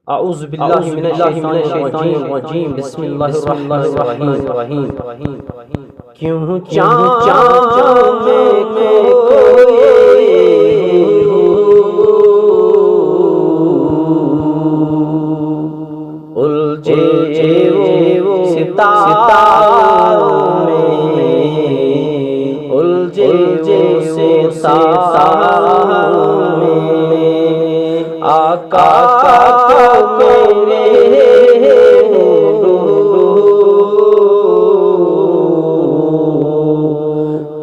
اعوذ باللہ من الشیطان الرجیم بسم اللہ الرحمن الرحیم کیوں چاند میں کوئی الجھے وہ ستاروں میں الجھے وہ ستاروں میں آقا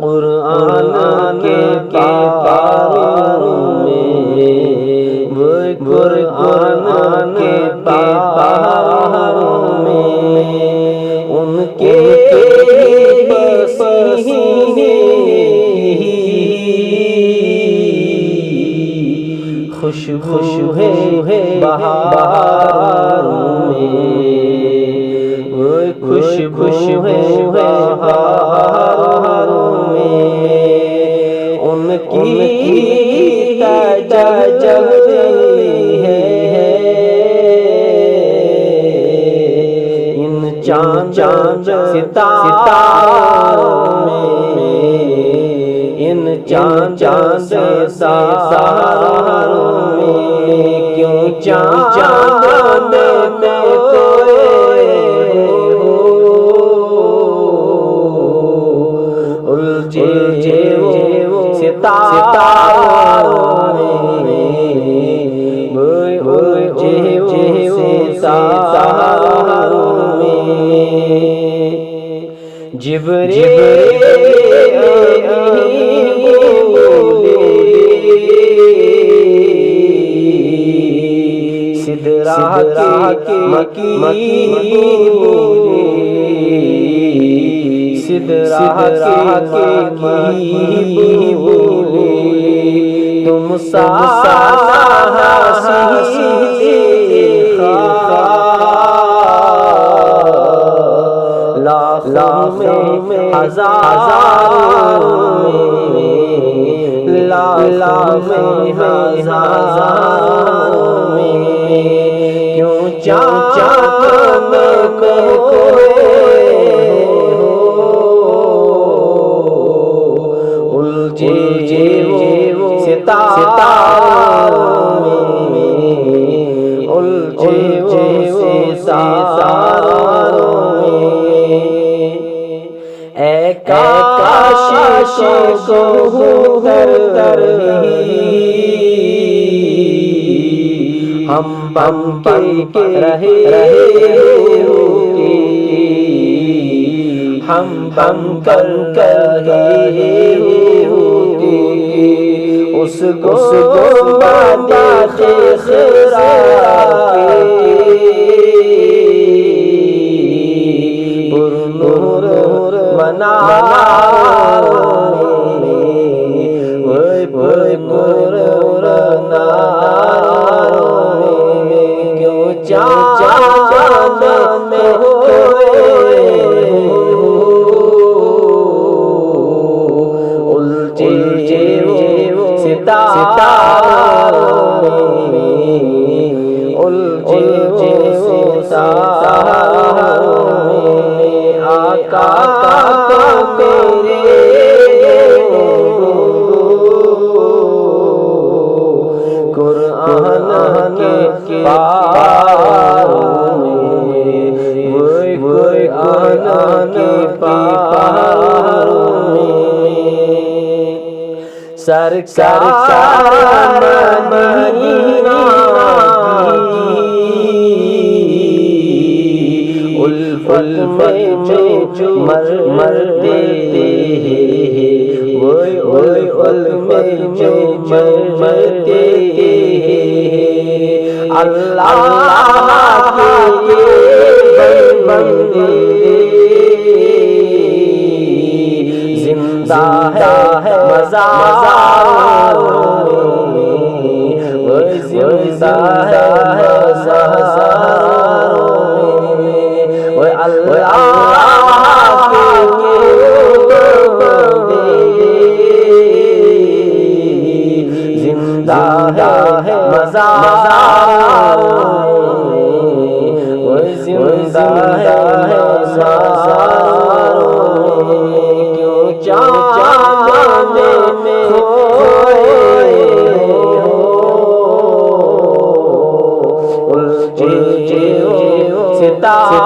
قرآن کے پاروں میں قرآن کے پاروں میں ان کے خوشبو ہے بہاروں میں خوشبو ہے بہاروں میں ان کی تجلی ہے ان چاند ستاروں میں ان چاند ستاروں میں کیوں چاند میں کوئی الجھے وہ ستاروں میں الجھے وہ ستاروں میں جبریل سدرہ کی مکی سدرہ کی بولی تم سارا لاکھوں میں ہزاروں میں لاکھوں میں ہزاروں میں کیوں چاند کوئی الجھے وہ ستاروں میں الجھے وہ ستاروں میں اے کاش کو در ہم بن کے رہے ہوتے ہم بن کر رہے ہوتے اس گنبد خضرا کے پرنور مناروں میں پرنور مناروں میں کیوں چاند میں الجھے وہ ستاروں میں الجھے وہ ستاروں میں آقا تیرے قرآن کے پاروں میں قرآن کے پاروں میں سرکار مدینہ کی الفت میں مرتے ہیں وہ الفت میں مرتے ہیں اللہ کے بندے زندہ ہے مزاروں میں وہ زندہ ہے مزاروں میں وہ اللہ کے بندے زندہ ہے مزاروں ستارے